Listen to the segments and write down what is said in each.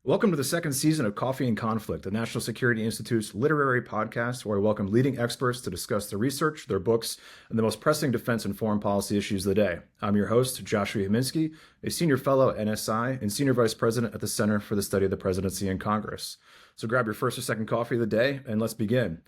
Welcome to the second season of Coffee and Conflict, the National Security Institute's literary podcast where I welcome leading experts to discuss their research, their books, and the most pressing defense and foreign policy issues of the day. I'm your host, Joshua Huminski, a senior fellow at NSI and senior vice president at the Center for the Study of the Presidency and Congress. So grab your first or second coffee of the day and let's begin.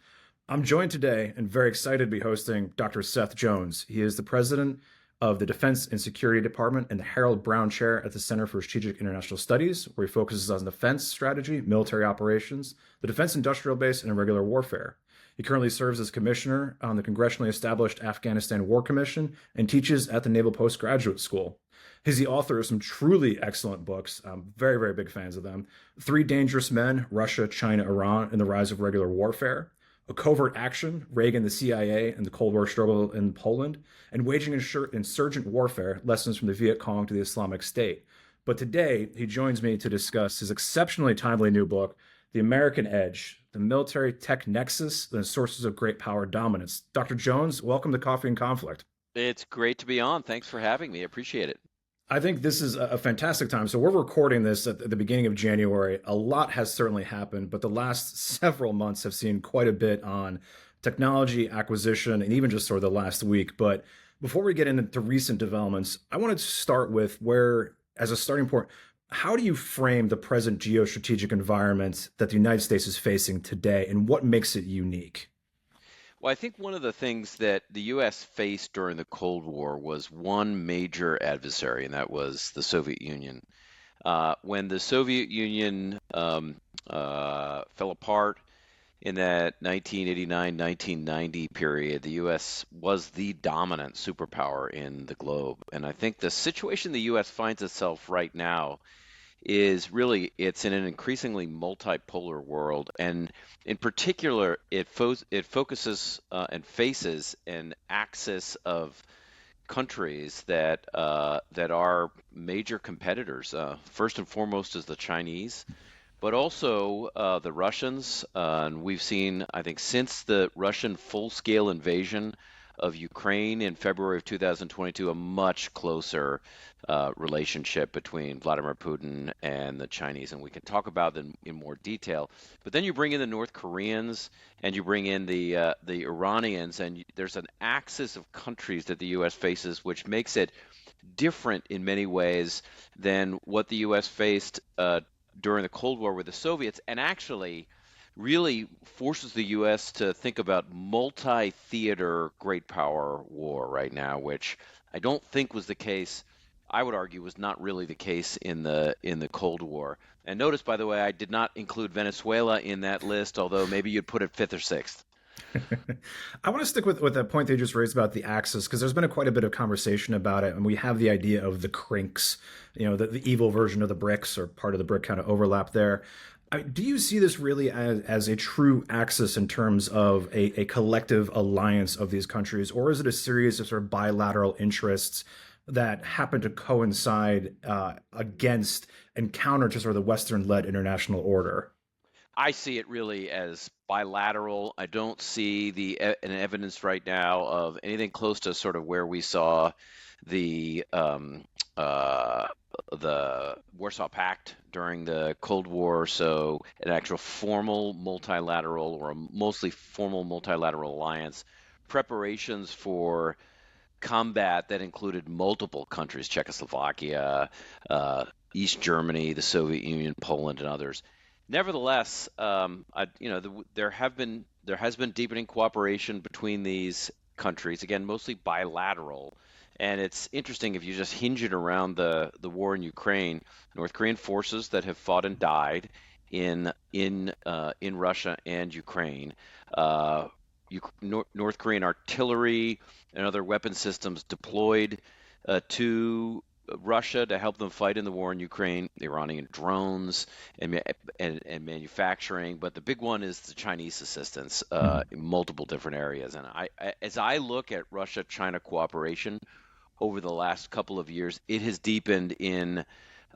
I'm joined today and very excited to be hosting Dr. Seth Jones. He is the president of the Defense and Security Department and the Harold Brown Chair at the Center for Strategic International Studies, where he focuses on defense strategy, military operations, the defense industrial base, and irregular warfare. He currently serves as commissioner on the congressionally established Afghanistan War Commission and teaches at the Naval Postgraduate School. He's the author of some truly excellent books. I'm very, very big fans of them. Three Dangerous Men, Russia, China, Iran, and the Rise of Regular Warfare. A Covert Action, Reagan, the CIA, and the Cold War struggle in Poland, and Waging Insurgent Warfare, Lessons from the Viet Cong to the Islamic State. But today, he joins me to discuss his exceptionally timely new book, The American Edge, The Military Tech Nexus, and Sources of Great Power Dominance. Dr. Jones, welcome to Coffee and Conflict. It's great to be on. Thanks for having me. I appreciate it. I think this is a fantastic time. So we're recording this at the beginning of January. A lot has certainly happened, but the last several months have seen quite a bit on technology acquisition and even just sort of the last week. But before we get into recent developments, I wanted to start with where, as a starting point, how do you frame the present geostrategic environment that the United States is facing today and what makes it unique? Well, I think one of the things that the U.S. faced during the Cold War was one major adversary, and that was the Soviet Union. When the Soviet Union fell apart in that 1989-1990 period, the U.S. was the dominant superpower in the globe. And I think the situation the U.S. finds itself right now is really it's in an increasingly multipolar world, and in particular, it focuses and faces an axis of countries that are major competitors. First and foremost is the Chinese, but also the Russians. And we've seen, I think, since the Russian full-scale invasion of Ukraine in February of 2022, a much closer relationship between Vladimir Putin and the Chinese, and we can talk about them in more detail. But then you bring in the North Koreans and you bring in the Iranians, and there's an axis of countries that the U.S. faces, which makes it different in many ways than what the U.S. faced during the Cold War with the Soviets, and actually really forces the U.S. to think about multi-theater great power war right now, which I don't think was the case. I would argue was not really the case in the Cold War. And notice, by the way, I did not include Venezuela in that list, although maybe you'd put it fifth or sixth. I want to stick with that point that you just raised about the axis, because there's been quite a bit of conversation about it, and we have the idea of the crinks, the evil version of the BRICS, or part of the BRIC kind of overlap there. Do you see this really as a true axis in terms of a collective alliance of these countries, or is it a series of sort of bilateral interests that happen to coincide against and counter to sort of the Western-led international order? I see it really as bilateral. I don't see an evidence right now of anything close to sort of where we saw the Warsaw Pact during the Cold War, so an actual formal multilateral or a mostly formal multilateral alliance, preparations for combat that included multiple countries, Czechoslovakia, East Germany, the Soviet Union, Poland, and others. Nevertheless, there has been deepening cooperation between these countries, again, mostly bilateral. And it's interesting if you just hinge it around the war in Ukraine, North Korean forces that have fought and died in Russia and Ukraine, North Korean artillery and other weapon systems deployed to Russia to help them fight in the war in Ukraine, the Iranian drones and manufacturing, but the big one is the Chinese assistance in multiple different areas. And as I look at Russia-China cooperation over the last couple of years, it has deepened in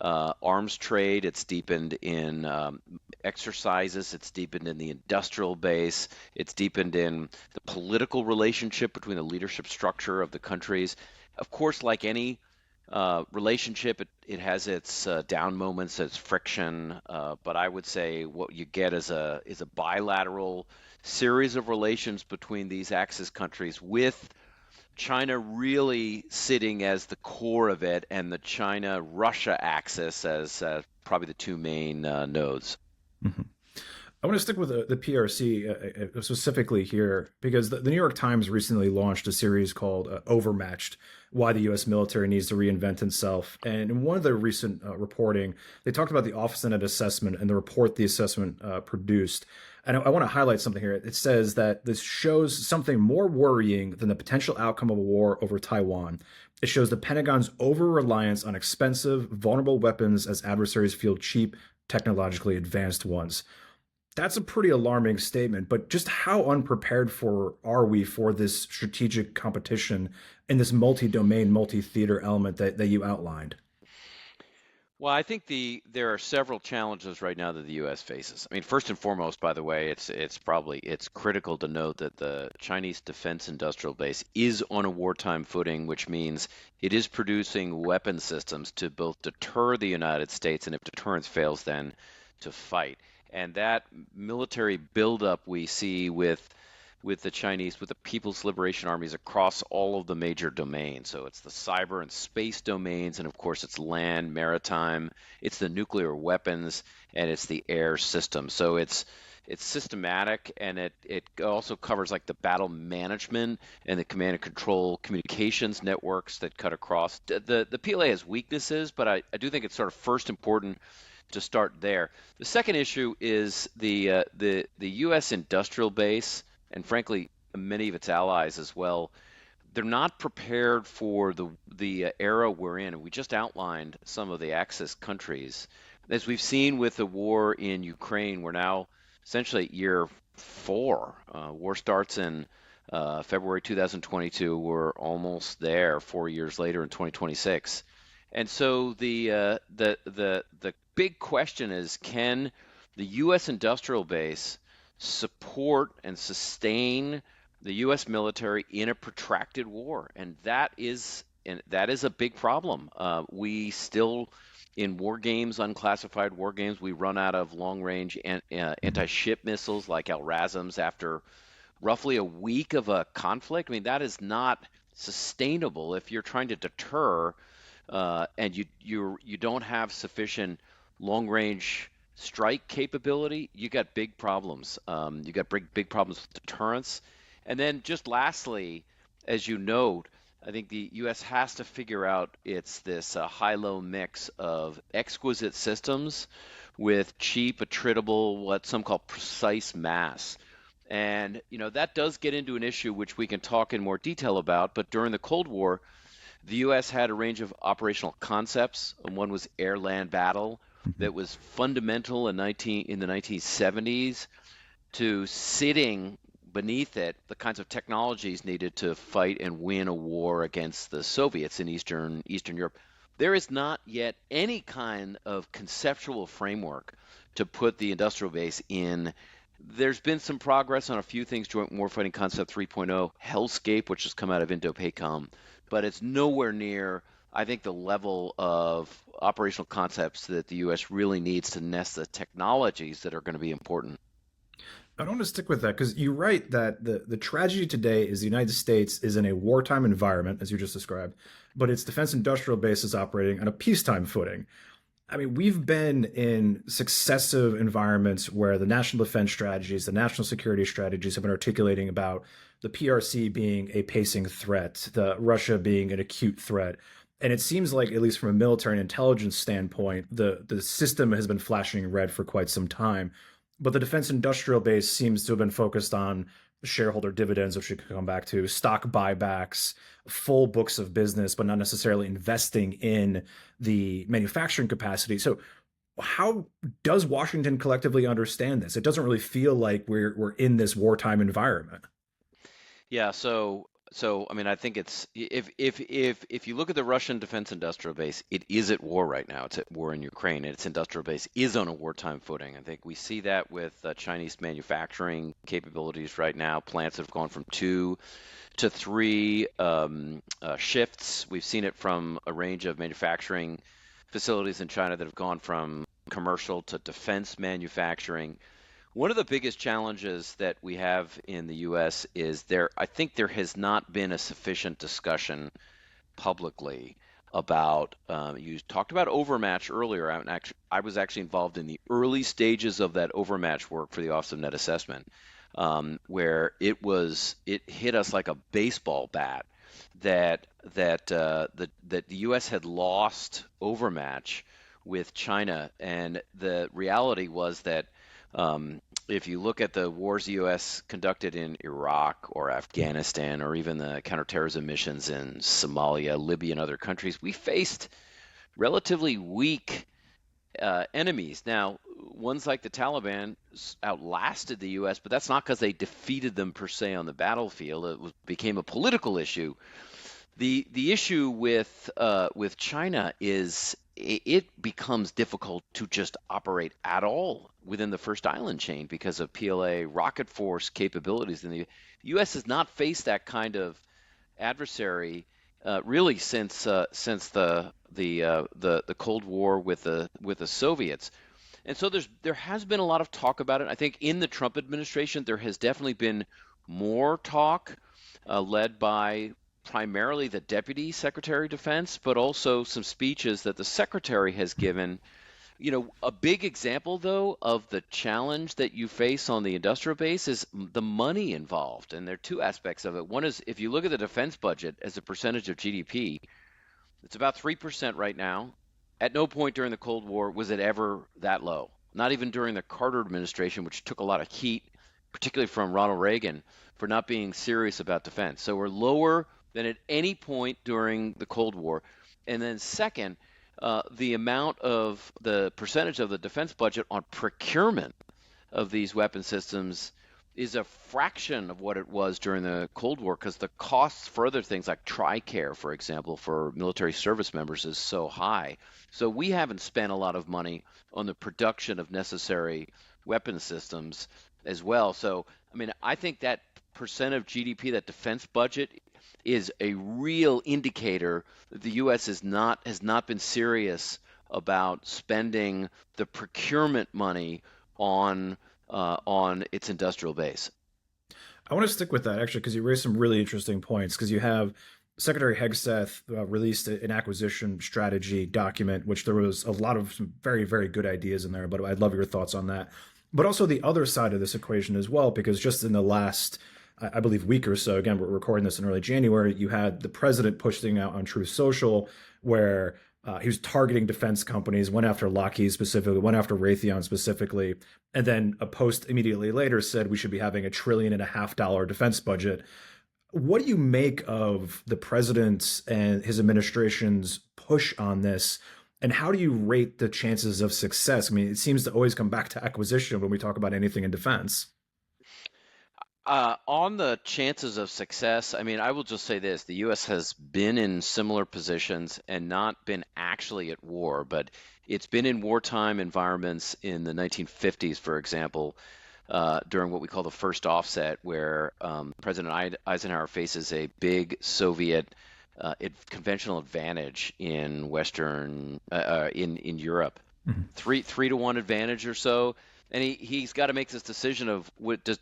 arms trade, it's deepened in exercises, it's deepened in the industrial base, it's deepened in the political relationship between the leadership structure of the countries. Of course, like any relationship. It has its down moments, its friction, but I would say what you get is a bilateral series of relations between these Axis countries, with China really sitting as the core of it, and the China-Russia axis as probably the two main nodes. Mhm. I want to stick with the PRC specifically here because the New York Times recently launched a series called Overmatched: Why the U.S. Military Needs to Reinvent Itself. And in one of the recent reporting, they talked about the Office-Ended Assessment and the report the assessment produced. And I want to highlight something here. It says that this shows something more worrying than the potential outcome of a war over Taiwan. It shows the Pentagon's over-reliance on expensive, vulnerable weapons as adversaries field cheap, technologically advanced ones. That's a pretty alarming statement, but just how unprepared for are we for this strategic competition in this multi-domain, multi-theater element that you outlined? Well, I think there are several challenges right now that the U.S. faces. I mean, first and foremost, by the way, it's critical to note that the Chinese defense industrial base is on a wartime footing, which means it is producing weapon systems to both deter the United States, and if deterrence fails, then to fight. And that military buildup we see with the Chinese, with the People's Liberation Armies across all of the major domains. So it's the cyber and space domains, and of course it's land, maritime, it's the nuclear weapons, and it's the air system. So it's systematic, and it also covers like the battle management and the command and control communications networks that cut across. The PLA has weaknesses, but I do think it's sort of first important to start there. The second issue is the U.S. industrial base, and frankly, many of its allies as well. They're not prepared for the era we're in. And we just outlined some of the Axis countries. As we've seen with the war in Ukraine, we're now essentially at year 4. War starts in February 2022. We're almost there 4 years later in 2026. And so the big question is, can the U.S. industrial base support and sustain the U.S. military in a protracted war? And that is a big problem. We still, in war games, unclassified war games, we run out of long-range anti-ship missiles like LRASMs after roughly a week of a conflict. I mean, that is not sustainable if you're trying to deter, and you don't have sufficient long range strike capability. You got big problems. You got big problems with deterrence. And then just lastly, as you note, I think the U.S. has to figure out it's this high-low mix of exquisite systems with cheap, attritable, what some call precise mass. And that does get into an issue which we can talk in more detail about. But during the Cold War, the U.S. had a range of operational concepts. One was air-land battle that was fundamental in the 1970s to sitting beneath it the kinds of technologies needed to fight and win a war against the Soviets in Eastern Europe. There is not yet any kind of conceptual framework to put the industrial base in. There's been some progress on a few things, Joint Warfighting Concept 3.0, Hellscape, which has come out of Indo-PACOM, but it's nowhere near, I think, the level of operational concepts that the U.S. really needs to nest the technologies that are going to be important. I don't want to stick with that because you write that the tragedy today is the United States is in a wartime environment, as you just described, but its defense industrial base is operating on a peacetime footing. I mean, we've been in successive environments where the national defense strategies, the national security strategies have been articulating about the PRC being a pacing threat, the Russia being an acute threat. And it seems like, at least from a military and intelligence standpoint, the system has been flashing red for quite some time. But the defense industrial base seems to have been focused on shareholder dividends, which we could come back to, stock buybacks, full books of business, but not necessarily investing in the manufacturing capacity. So how does Washington collectively understand this? It doesn't really feel like we're in this wartime environment. Yeah, so So, I mean, I think it's if you look at the Russian defense industrial base, it is at war right now. It's at war in Ukraine, and its industrial base is on a wartime footing. I think we see that with Chinese manufacturing capabilities right now. Plants have gone from 2 to 3 shifts. We've seen it from a range of manufacturing facilities in China that have gone from commercial to defense manufacturing. One of the biggest challenges that we have in the U.S. is I think there has not been a sufficient discussion publicly about, you talked about overmatch earlier. I was actually involved in the early stages of that overmatch work for the Office of Net Assessment, where it hit us like a baseball bat that the U.S. had lost overmatch with China, and the reality was that if you look at the wars the U.S. conducted in Iraq or Afghanistan, or even the counterterrorism missions in Somalia, Libya, and other countries, we faced relatively weak enemies. Now, ones like the Taliban outlasted the U.S., but that's not because they defeated them per se on the battlefield. Became a political issue. The issue with China is it becomes difficult to just operate at all within the first island chain because of PLA rocket force capabilities. And the U.S. has not faced that kind of adversary really since the Cold War with the Soviets. And so there has been a lot of talk about it. I think in the Trump administration there has definitely been more talk, led by primarily the Deputy Secretary of Defense, but also some speeches that the Secretary has given. A big example, though, of the challenge that you face on the industrial base is the money involved. And there are two aspects of it. One is if you look at the defense budget as a percentage of GDP, it's about 3% right now. At no point during the Cold War was it ever that low. Not even during the Carter administration, which took a lot of heat, particularly from Ronald Reagan, for not being serious about defense. So we're lower than at any point during the Cold War. And then second, the percentage of the defense budget on procurement of these weapon systems is a fraction of what it was during the Cold War because the costs for other things like TRICARE, for example, for military service members is so high. So we haven't spent a lot of money on the production of necessary weapon systems as well. So, I mean, I think that percent of GDP, that defense budget, is a real indicator that the U.S. has not been serious about spending the procurement money on its industrial base. I want to stick with that actually because you raised some really interesting points. Because you have Secretary Hegseth released an acquisition strategy document, which there was a lot of some very, very good ideas in there. But I'd love your thoughts on that. But also the other side of this equation as well, because just in the last, I believe, week or so, again, we're recording this in early January, you had the president pushing out on Truth Social where he was targeting defense companies, went after Lockheed specifically, went after Raytheon specifically, and then a post immediately later said we should be having $1.5 trillion defense budget. What do you make of the president's and his administration's push on this? And how do you rate the chances of success? I mean, it seems to always come back to acquisition when we talk about anything in defense. On the chances of success, I mean, I will just say this: the U.S. has been in similar positions and not been actually at war, but it's been in wartime environments in the 1950s, for example, during what we call the first offset, where President Eisenhower faces a big Soviet conventional advantage in in Europe, Mhm. three to one advantage or so, and he's got to make this decision of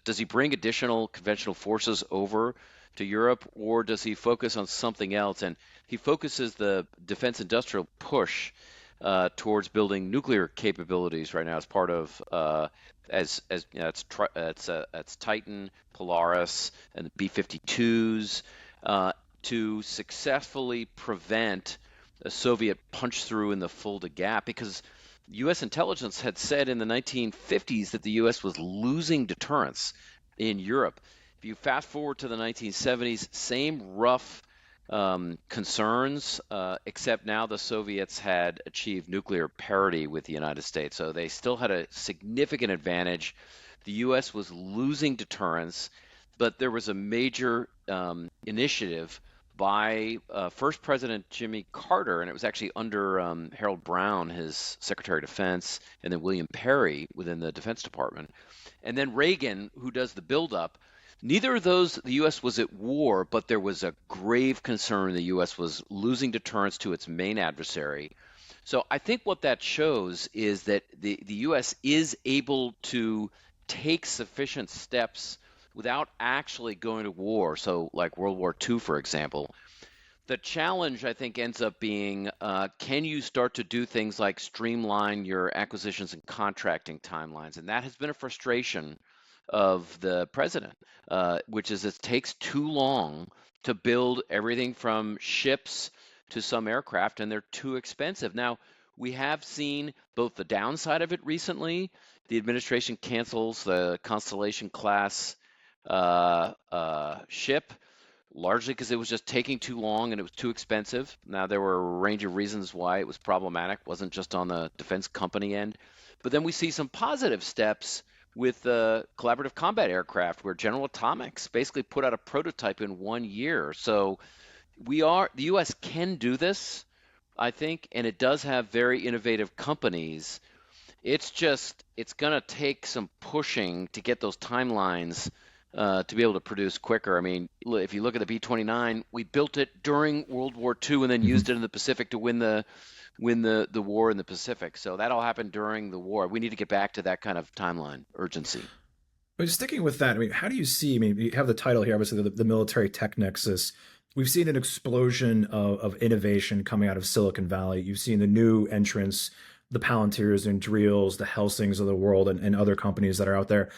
does he bring additional conventional forces over to Europe, or does he focus on something else? And he focuses the defense industrial push towards building nuclear capabilities right now as part of as you know, it's Titan, Polaris, and the B-52s to successfully prevent a Soviet punch through in the Fulda Gap, because U.S. intelligence had said in the 1950s that the U.S. was losing deterrence in Europe. If you fast forward to the 1970s, same rough concerns, except now the Soviets had achieved nuclear parity with the United States. So they still had a significant advantage. The U.S. was losing deterrence, but there was a major initiative by first President Jimmy Carter, and it was actually under Harold Brown, his Secretary of Defense, and then William Perry within the Defense Department, and then Reagan, who does the buildup. Neither of those, the U.S. was at war, but there was a grave concern the U.S. was losing deterrence to its main adversary. So I think what that shows is that the U.S. is able to take sufficient steps without actually going to war. So, like World War II, for example. The challenge, I think, ends up being can you start to do things like streamline your acquisitions and contracting timelines? And that has been a frustration of the president, which is it takes too long to build everything from ships to some aircraft, and they're too expensive. Now, we have seen both the downside of it recently. The administration cancels the Constellation class ship largely because it was just taking too long and it was too expensive. Now, there were a range of reasons why it was problematic. It wasn't just on the defense company end. But then we see some positive steps with the collaborative combat aircraft where General Atomics basically put out a prototype in 1 year. So the U.S. can do this, I think, and it does have very innovative companies. It's going to take some pushing to get those timelines to be able to produce quicker. I mean, if you look at the B-29, we built it during World War II and then used it in the Pacific to win the war in the Pacific. So that all happened during the war. We need to get back to that kind of timeline urgency. But sticking with that, I mean, how do you see? I mean, you have the title here, obviously, the Military Tech Nexus. We've seen an explosion of innovation coming out of Silicon Valley. You've seen the new entrants, the Palantirs and Drills, the Helsings of the world, and other companies that are out there.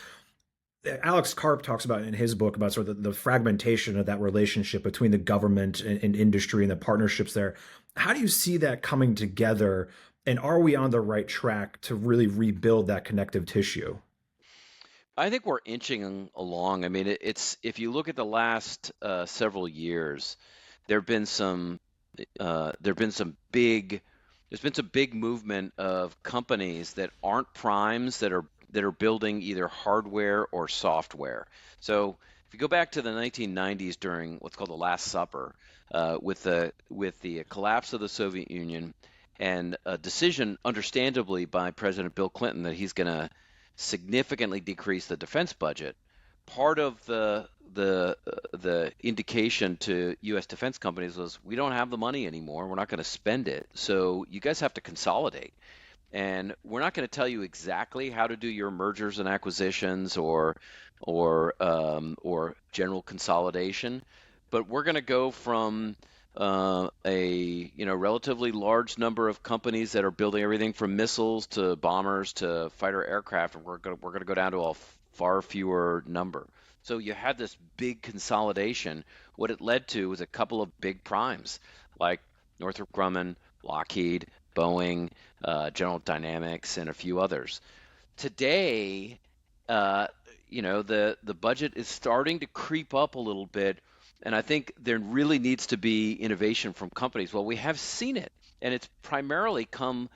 Alex Karp talks about in his book about sort of the fragmentation of that relationship between the government and industry and the partnerships there. How do you see that coming together? And are we on the right track to really rebuild that connective tissue? I think we're inching along. I mean, it's if you look at the last several years, there have been some there have been some big there's been some big movement of companies that aren't primes that are building either hardware or software. So if you go back to the 1990s during what's called the Last Supper, with the collapse of the Soviet Union and a decision, understandably, by President Bill Clinton that he's going to significantly decrease the defense budget, part of the indication to U.S. defense companies was we don't have the money anymore. We're not going to spend it. So you guys have to consolidate. And we're not going to tell you exactly how to do your mergers and acquisitions or general consolidation, but we're going to go from a relatively large number of companies that are building everything from missiles to bombers to fighter aircraft, and we're going to go down to a far fewer number. So you had this big consolidation. What it led to was a couple of big primes like Northrop Grumman, Lockheed, Boeing, General Dynamics, and a few others. Today, the budget is starting to creep up a little bit, and I think there really needs to be innovation from companies. Well, we have seen it, and it's primarily come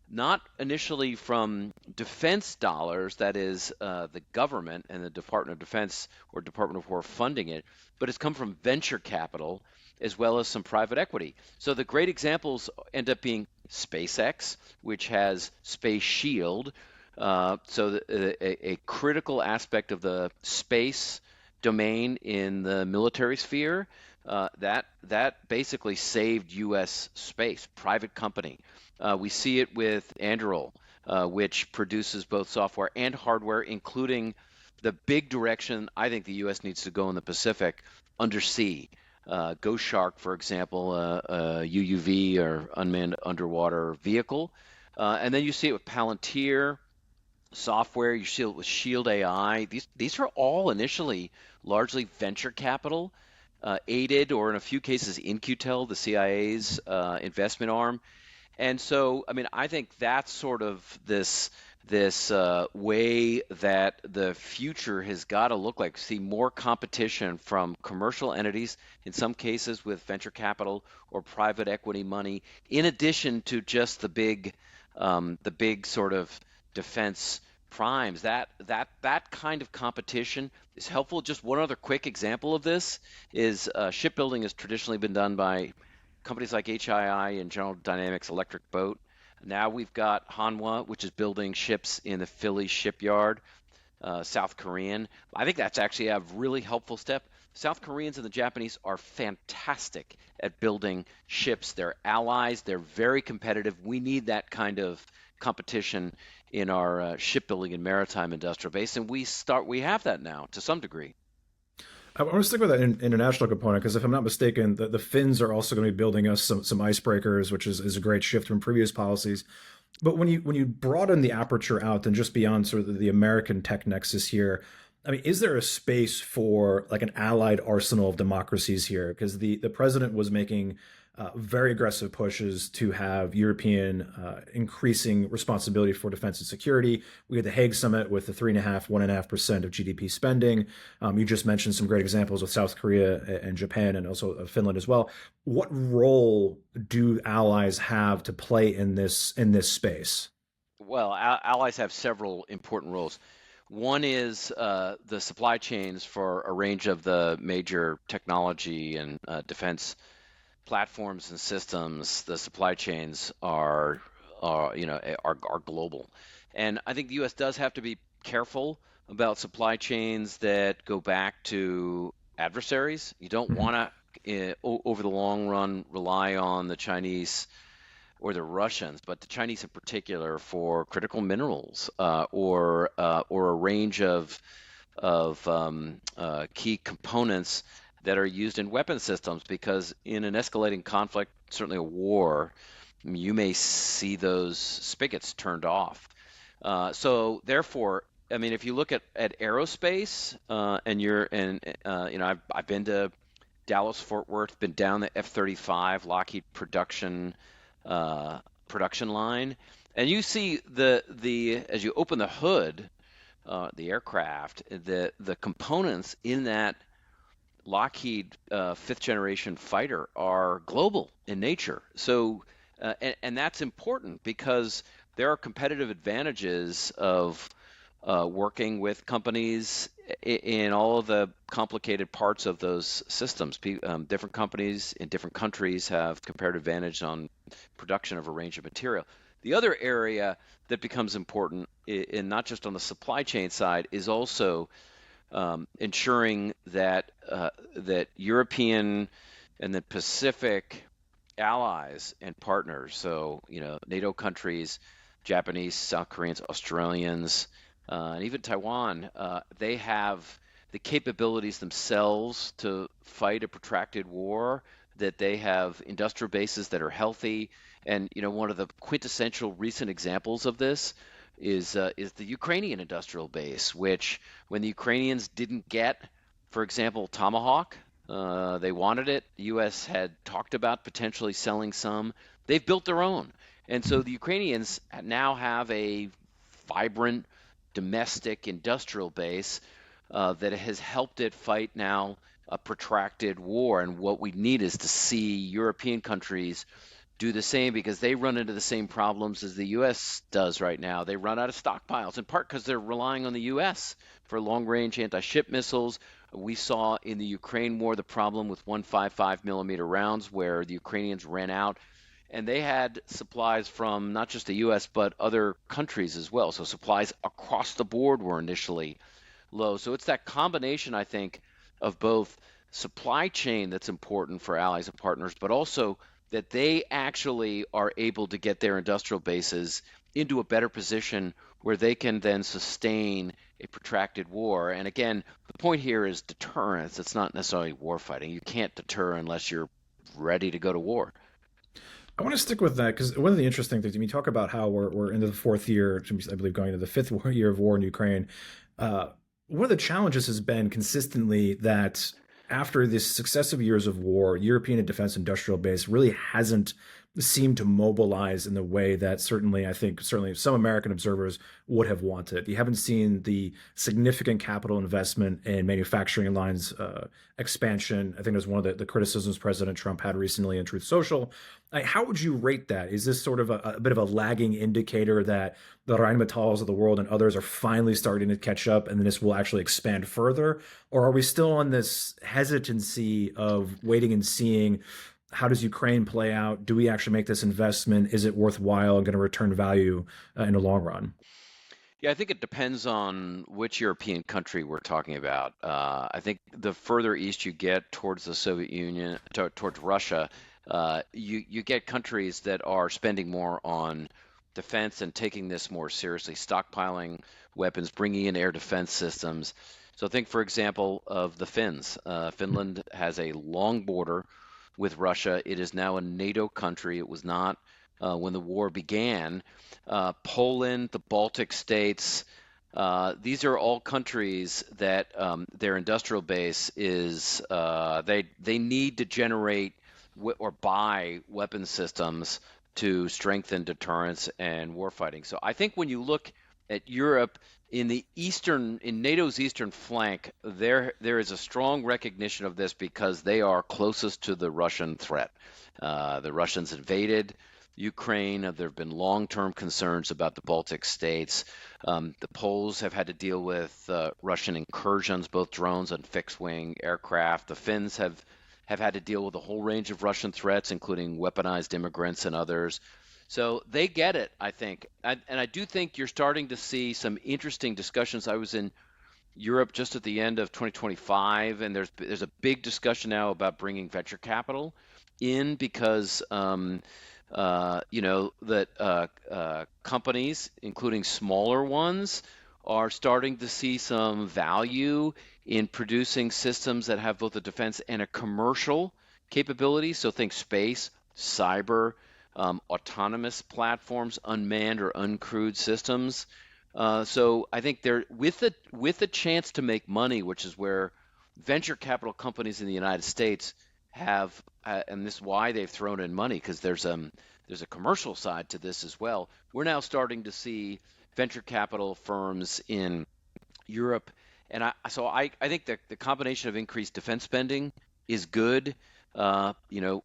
not initially from defense dollars, that is the government and the Department of Defense or Department of War funding it, but it's come from venture capital as well as some private equity. So the great examples end up being SpaceX, which has Space Shield, a critical aspect of the space domain in the military sphere. That basically saved U.S. space, private company. We see it with Anduril, which produces both software and hardware, including the big direction I think the U.S. needs to go in the Pacific, undersea. Ghost Shark, for example, a UUV or unmanned underwater vehicle. And then you see it with Palantir software, you see it with Shield AI. These are all initially largely venture capital aided, or in a few cases, In-Q-Tel, the CIA's investment arm. And so, I mean, I think that's sort of this way that the future has got to look like. See more competition from commercial entities, in some cases with venture capital or private equity money, in addition to just the big sort of defense primes, that kind of competition is helpful. Just one other quick example of this is shipbuilding has traditionally been done by companies like HII and General Dynamics Electric Boat. Now we've got Hanwha, which is building ships in the Philly shipyard, South Korean. I think that's actually a really helpful step. South Koreans and the Japanese are fantastic at building ships. They're allies. They're very competitive. We need that kind of competition in our shipbuilding and maritime industrial base, and we have that now to some degree. I want to stick with that international component because if I'm not mistaken, the Finns are also going to be building us some icebreakers, which is a great shift from previous policies. But when you broaden the aperture out and just beyond sort of the American tech nexus here, I mean, is there a space for like an allied arsenal of democracies here? Because the president was making very aggressive pushes to have European increasing responsibility for defense and security. We had the Hague summit with the 1.5% of GDP spending. You just mentioned some great examples with South Korea and Japan and also Finland as well. What role do allies have to play in this space? Well, allies have several important roles. One is the supply chains for a range of the major technology and defense platforms and systems. The supply chains are global, and I think the U.S. does have to be careful about supply chains that go back to adversaries. You don't Mhm. want to, over the long run, rely on the Chinese or the Russians, but the Chinese in particular for critical minerals or a range of key components that are used in weapon systems. Because in an escalating conflict, certainly a war, you may see those spigots turned off. So therefore, I mean, if you look at aerospace I've been to Dallas Fort Worth, been down the F-35 Lockheed uh, production line, and you see the as you open the hood, the aircraft, the components in that Lockheed fifth generation fighter are global in nature. So, and that's important because there are competitive advantages of working with companies in all of the complicated parts of those systems. Different companies in different countries have comparative advantage on production of a range of material. The other area that becomes important, not just on the supply chain side, is also ensuring that European and the Pacific allies and partners, so NATO countries, Japanese, South Koreans, Australians, and even Taiwan, they have the capabilities themselves to fight a protracted war. That they have industrial bases that are healthy, and one of the quintessential recent examples of this is the Ukrainian industrial base, which when the Ukrainians didn't get, for example, Tomahawk, they wanted it. The U.S. had talked about potentially selling some. They've built their own. And so the Ukrainians now have a vibrant domestic industrial base that has helped it fight now a protracted war. And what we need is to see European countries do the same, because they run into the same problems as the U.S. does right now. They run out of stockpiles, in part because they're relying on the U.S. for long-range anti-ship missiles. We saw in the Ukraine war the problem with 155 millimeter rounds, where the Ukrainians ran out, and they had supplies from not just the U.S. but other countries as well. So supplies across the board were initially low. So it's that combination, I think, of both supply chain that's important for allies and partners, but also that they actually are able to get their industrial bases into a better position where they can then sustain a protracted war. And again, the point here is deterrence. It's not necessarily war fighting. You can't deter unless you're ready to go to war. I want to stick with that because one of the interesting things, I mean, talk about how we're into the fourth year, I believe going into the fifth year of war in Ukraine. Uh, One of the challenges has been consistently that after this successive years of war, European defense industrial base really hasn't seem to mobilize in the way that certainly some American observers would have wanted. You haven't seen the significant capital investment in manufacturing lines expansion. I think it was one of the criticisms President Trump had recently in Truth Social. How would you rate that? Is this sort of a bit of a lagging indicator that the Rheinmetalls of the world and others are finally starting to catch up and then this will actually expand further? Or are we still on this hesitancy of waiting and seeing how does Ukraine play out? Do we actually make this investment? Is it worthwhile and going to return value in the long run? Yeah, I think it depends on which European country we're talking about. I think the further east you get towards the Soviet Union, towards Russia, you get countries that are spending more on defense and taking this more seriously, stockpiling weapons, bringing in air defense systems. So think, for example, of the Finns. Finland has a long border with Russia. It is now a NATO country. It was not when the war began. Poland, the Baltic states, these are all countries that their industrial base is they need to generate or buy weapon systems to strengthen deterrence and warfighting. So I think when you look at Europe in NATO's eastern flank, there is a strong recognition of this because they are closest to the Russian threat. The Russians invaded Ukraine. There have been long-term concerns about the Baltic states. The Poles have had to deal with Russian incursions, both drones and fixed-wing aircraft. The Finns have had to deal with a whole range of Russian threats, including weaponized immigrants and others. So they get it, I think. And I do think you're starting to see some interesting discussions. I was in Europe just at the end of 2025, and there's a big discussion now about bringing venture capital in because that companies, including smaller ones, are starting to see some value in producing systems that have both a defense and a commercial capability. So think space, cyber, autonomous platforms, unmanned or uncrewed systems. So I think they're with a chance to make money, which is where venture capital companies in the United States have, and this is why they've thrown in money because there's a commercial side to this as well. We're now starting to see venture capital firms in Europe, and I think that the combination of increased defense spending is good.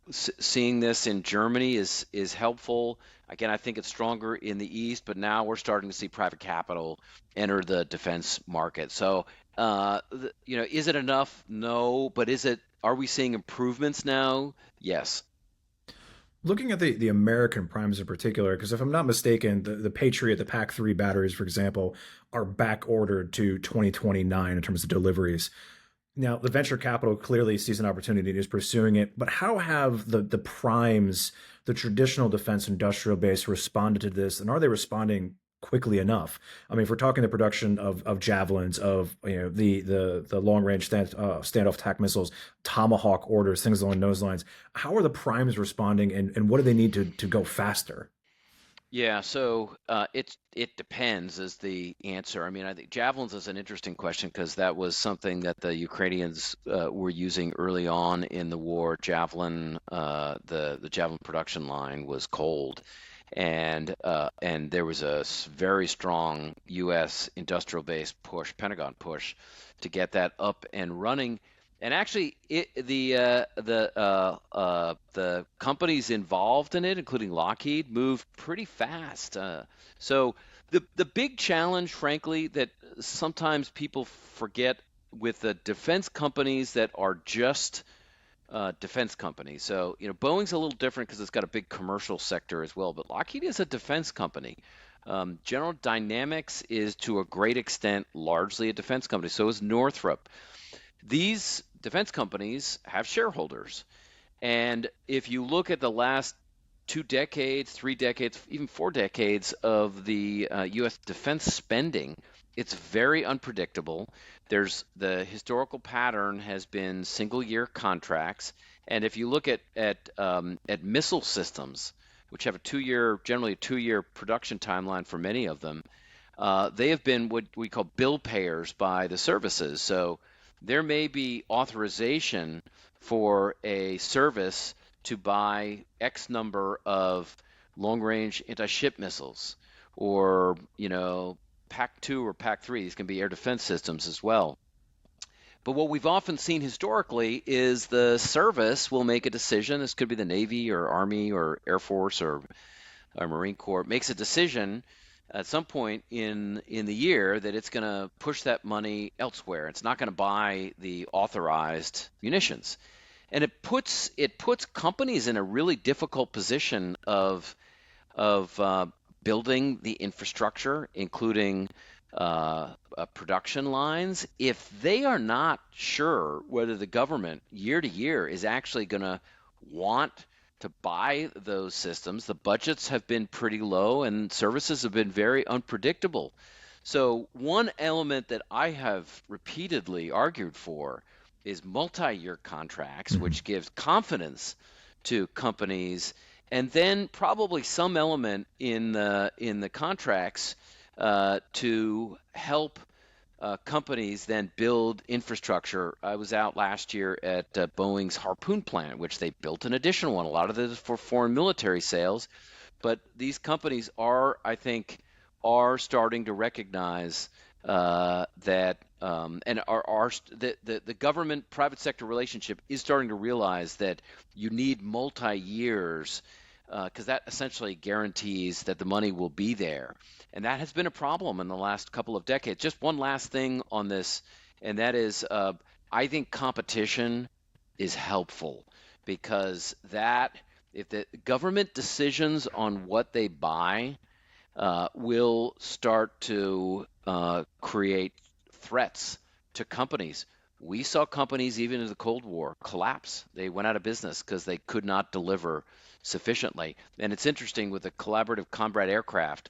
Seeing this in Germany is helpful. Again, I think it's stronger in the East, but now we're starting to see private capital enter the defense market. So, is it enough? No, but are we seeing improvements now? Yes. Looking at the American primes in particular, because if I'm not mistaken, the Patriot, the PAC-3 batteries, for example, are back ordered to 2029 in terms of deliveries. Now, the venture capital clearly sees an opportunity and is pursuing it, but how have the primes, the traditional defense industrial base, responded to this, and are they responding quickly enough? I mean, if we're talking the production of javelins, of the long range standoff attack missiles, Tomahawk orders, things along those lines, how are the primes responding, and what do they need to go faster? Yeah, so it depends is the answer. I mean, I think javelins is an interesting question because that was something that the Ukrainians were using early on in the war. The javelin production line was cold, and there was a very strong U.S. industrial base push, Pentagon push, to get that up and running. And actually, the companies involved in it, including Lockheed, moved pretty fast. So the big challenge, frankly, that sometimes people forget with the defense companies that are just defense companies. So Boeing's a little different because it's got a big commercial sector as well, but Lockheed is a defense company. General Dynamics is to a great extent largely a defense company. So is Northrop. These defense companies have shareholders. And if you look at the last 2 decades, 3 decades, even 4 decades of the U.S. defense spending, it's very unpredictable. The historical pattern has been single-year contracts, and if you look at missile systems, which have generally a 2-year production timeline for many of them, they have been what we call bill payers by the services. So there may be authorization for a service to buy X number of long-range anti-ship missiles, or PAC-2 or PAC-3. These can be air defense systems as well. But what we've often seen historically is the service will make a decision. This could be the Navy or Army or Air Force or Marine Corps makes a decision at some point in the year that it's going to push that money elsewhere. It's not going to buy the authorized munitions, and it puts companies in a really difficult position of building the infrastructure, including production lines, if they are not sure whether the government year to year is actually going to want to buy those systems. The budgets have been pretty low and services have been very unpredictable. So one element that I have repeatedly argued for is multi-year contracts, which gives confidence to companies, and then probably some element in the contracts to help companies then build infrastructure. I was out last year at Boeing's Harpoon plant, which they built an additional one. A lot of this is for foreign military sales, but these companies I think, are starting to recognize that, and the government private sector relationship is starting to realize that you need multi years, because that essentially guarantees that the money will be there. And that has been a problem in the last couple of decades. Just one last thing on this, and that is I think competition is helpful, because if the government decisions on what they buy will start to create threats to companies. We saw companies, even in the Cold War, collapse. They went out of business because they could not deliver sufficiently. And it's interesting with the collaborative combat aircraft,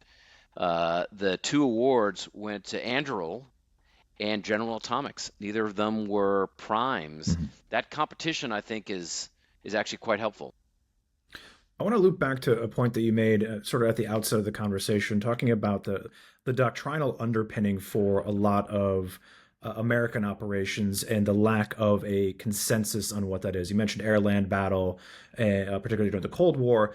the two awards went to Anduril and General Atomics. Neither of them were primes. That competition, I think, is actually quite helpful. I want to loop back to a point that you made sort of at the outset of the conversation, talking about the doctrinal underpinning for a lot of American operations and the lack of a consensus on what that is. You mentioned air-land battle, particularly during the Cold War.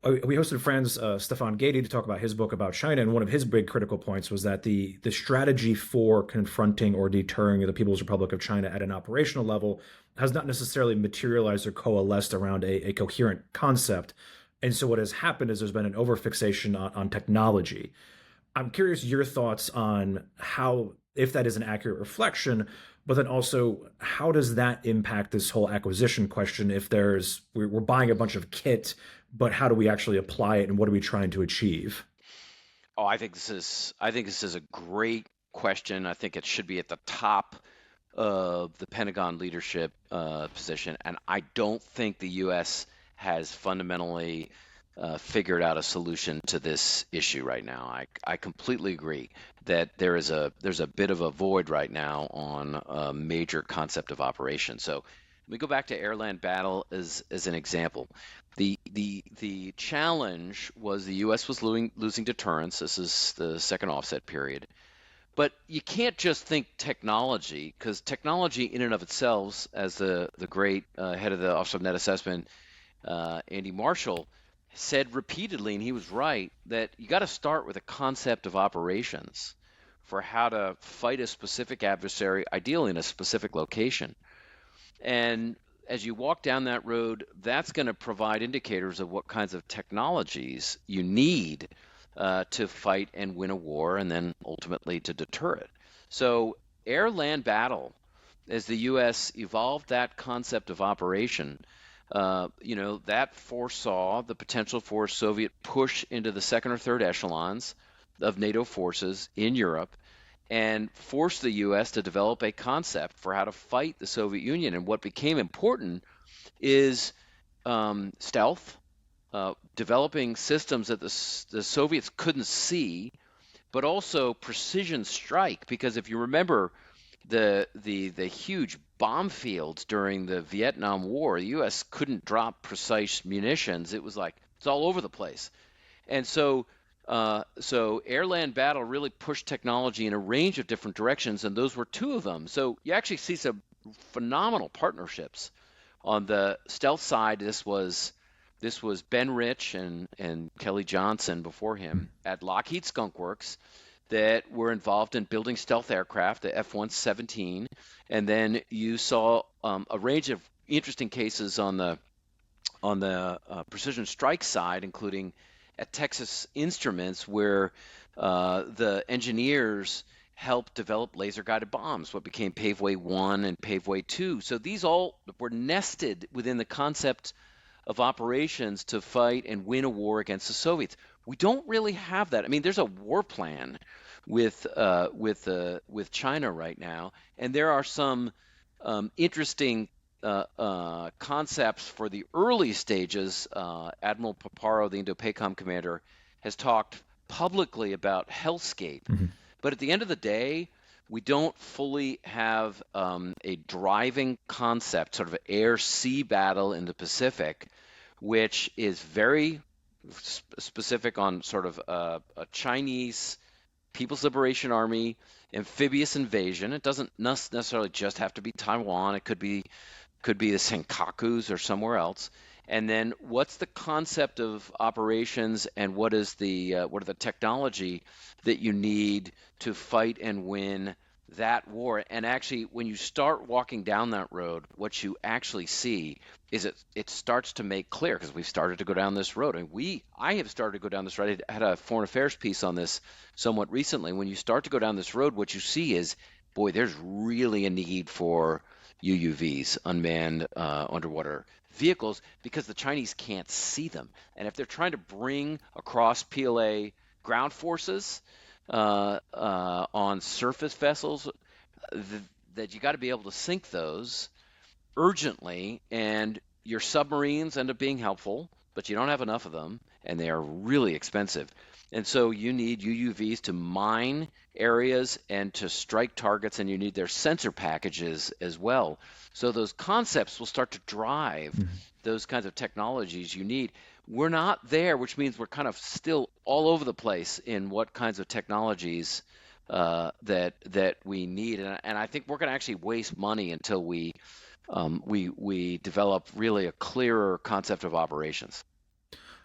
We hosted friends Stefan Gady to talk about his book about China, and one of his big critical points was that the strategy for confronting or deterring the People's Republic of China at an operational level has not necessarily materialized or coalesced around a coherent concept. And so what has happened is there's been an overfixation on technology. I'm curious your thoughts on how, if that is an accurate reflection, but then also how does that impact this whole acquisition question? If we're buying a bunch of kit, but how do we actually apply it, and what are we trying to achieve? Oh, I think this is a great question. I think it should be at the top of the Pentagon leadership position, and I don't think the U.S. has fundamentally figured out a solution to this issue right now. I completely agree that there's a bit of a void right now on a major concept of operation. So let me go back to air-land battle as an example. The challenge was the U.S. was losing deterrence. This is the second offset period. But you can't just think technology, because technology in and of itself, as the great head of the Office of Net Assessment, Andy Marshall, said repeatedly, and he was right, that you got to start with a concept of operations for how to fight a specific adversary, ideally in a specific location. And as you walk down that road, that's going to provide indicators of what kinds of technologies you need to fight and win a war, and then ultimately to deter it. So air-land battle, as the U.S. evolved that concept of operation, that foresaw the potential for a Soviet push into the second or third echelons of NATO forces in Europe, and forced the U.S. to develop a concept for how to fight the Soviet Union. And what became important is stealth, developing systems that the Soviets couldn't see, but also precision strike. Because if you remember the huge bomb fields during the Vietnam War, the U.S. couldn't drop precise munitions. It was like it's all over the place. And so air-land battle really pushed technology in a range of different directions, and those were two of them. So you actually see some phenomenal partnerships On the stealth side, this was Ben Rich and Kelly Johnson before him at Lockheed Skunk Works that were involved in building stealth aircraft, the F-117, and then you saw a range of interesting cases on the precision strike side, including at Texas Instruments, where the engineers helped develop laser-guided bombs, what became Paveway 1 and Paveway 2. So these all were nested within the concept of operations to fight and win a war against the Soviets. We don't really have that. I mean, there's a war plan with China right now, and there are some interesting concepts for the early stages. Admiral Paparo, the Indo-PACOM commander, has talked publicly about hellscape. Mm-hmm. But at the end of the day, we don't fully have a driving concept, sort of air-sea battle in the Pacific, which is very specific on sort of a Chinese People's Liberation Army amphibious invasion. It doesn't necessarily just have to be Taiwan. It could be the Senkakus or somewhere else. And then what's the concept of operations, and what are the technology that you need to fight and win that war? And actually, when you start walking down that road, what you actually see is it starts to make clear, because we've started to go down this road. And I have started to go down this road. I had a foreign affairs piece on this somewhat recently. When you start to go down this road, what you see is, boy, there's really a need for UUVs, unmanned underwater vehicles, because the Chinese can't see them. And if they're trying to bring across PLA ground forces on surface vessels, that you got to be able to sink those urgently, and your submarines end up being helpful, but you don't have enough of them, and they are really expensive. And so you need UUVs to mine areas and to strike targets, and you need their sensor packages as well. So those concepts will start to drive those kinds of technologies you need. We're not there, which means we're kind of still all over the place in what kinds of technologies that we need. And I think we're going to actually waste money until we develop really a clearer concept of operations.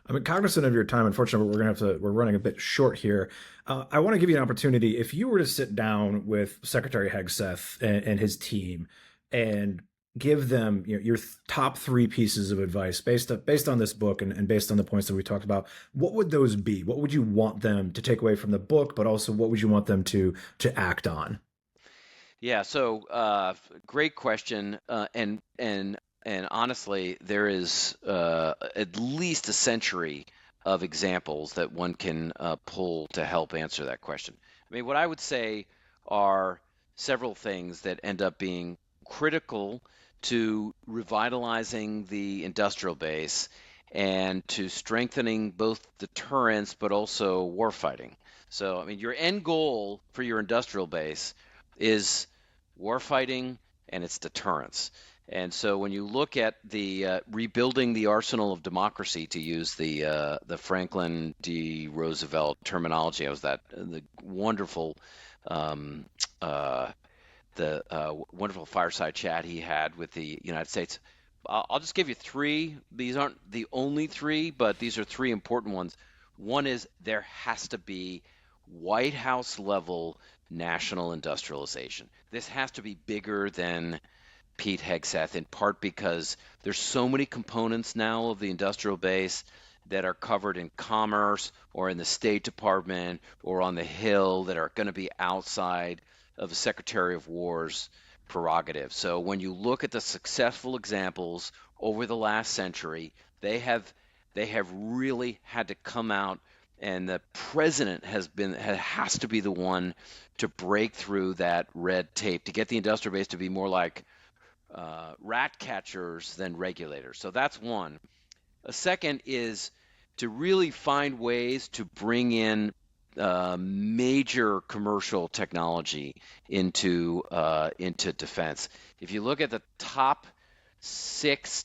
I'm cognizant of your time. Unfortunately, we're running a bit short here. I want to give you an opportunity. If you were to sit down with Secretary Hegseth and his team and give them your top three pieces of advice based on this book and based on the points that we talked about, what would those be? What would you want them to take away from the book, but also what would you want them to act on? Yeah, so great question, and honestly, there is at least a century of examples that one can pull to help answer that question. I mean, what I would say are several things that end up being critical to revitalizing the industrial base and to strengthening both deterrence but also warfighting. So, I mean, your end goal for your industrial base is warfighting and its deterrence. And so when you look at the rebuilding the arsenal of democracy, to use the Franklin D. Roosevelt terminology, I was the wonderful wonderful fireside chat he had with the United States. I'll just give you three. These aren't the only three, but these are three important ones. One is there has to be White House level national industrialization. This has to be bigger than Pete Hegseth, in part because there's so many components now of the industrial base that are covered in commerce or in the State Department or on the Hill that are going to be outside of the Secretary of War's prerogative. So when you look at the successful examples over the last century, they have really had to come out, and the president has to be the one to break through that red tape to get the industrial base to be more like rat catchers than regulators. So that's one. A second is to really find ways to bring in major commercial technology into defense. If you look at the top 6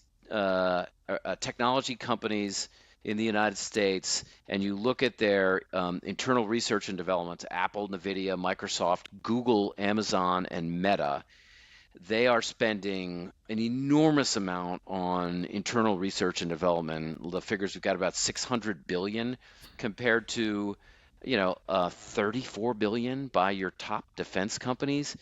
technology companies in the United States, and you look at their internal research and development, Apple, NVIDIA, Microsoft, Google, Amazon, and Meta, they are spending an enormous amount on internal research and development. The figures we've got about 600 billion compared to, 34 billion by your top defense companies.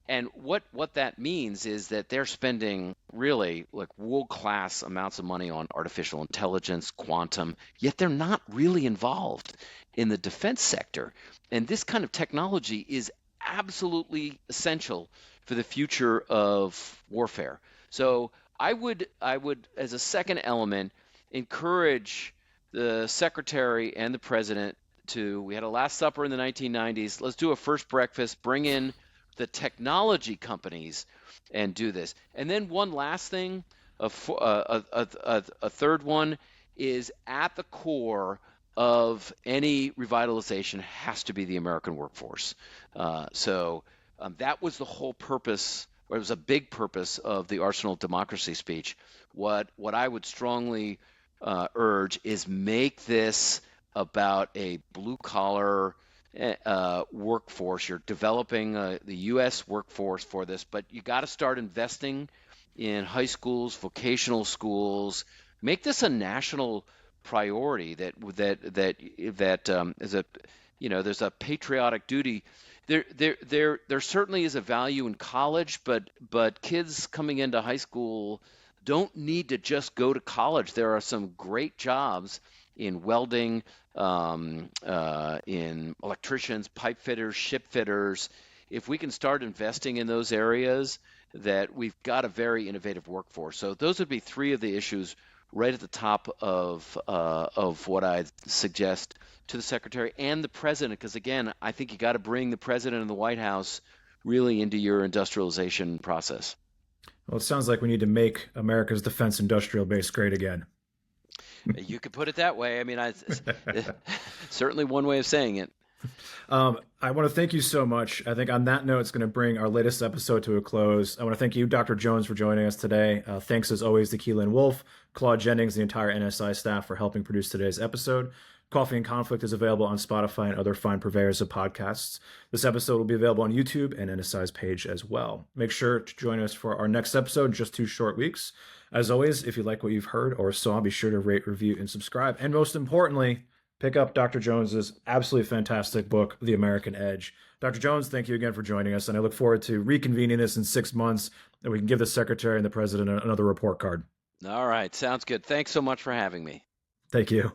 And what that means is that they're spending really like world-class amounts of money on artificial intelligence, quantum, yet they're not really involved in the defense sector. And this kind of technology is absolutely essential for the future of warfare. So I would, as a second element, encourage the secretary and the president to, we had a Last Supper in the 1990s. Let's do a first breakfast, bring in the technology companies and do this. And then one last thing, a third one is at the core of any revitalization has to be the American workforce. That was the whole purpose, or it was a big purpose of the Arsenal of Democracy speech. What I would strongly urge is make this about a blue collar workforce. You're developing the U.S. workforce for this, but you got to start investing in high schools, vocational schools. Make this a national priority. That is a, there's a patriotic duty. There certainly is a value in college, but kids coming into high school don't need to just go to college. There are some great jobs in welding, in electricians, pipe fitters, ship fitters. If we can start investing in those areas, that we've got a very innovative workforce. So those would be three of the issues right at the top of what I'd suggest to the secretary and the president, because again, I think you got to bring the president and the White House really into your industrialization process. Well, it sounds like we need to make America's defense industrial base great again. You could put it that way. I mean, certainly one way of saying it. I want to thank you so much. I think on that note, it's going to bring our latest episode to a close. I want to thank you, Dr. Jones, for joining us today. Thanks, as always, to Keelan Wolf, Claude Jennings, the entire NSI staff for helping produce today's episode. Coffee and Conflict is available on Spotify and other fine purveyors of podcasts. This episode will be available on YouTube and NSI's page as well. Make sure to join us for our next episode in just 2 short weeks. As always, if you like what you've heard or saw, be sure to rate, review, and subscribe. And most importantly, pick up Dr. Jones's absolutely fantastic book, The American Edge. Dr. Jones, thank you again for joining us, and I look forward to reconvening this in 6 months, and we can give the Secretary and the President another report card. All right, sounds good. Thanks so much for having me. Thank you.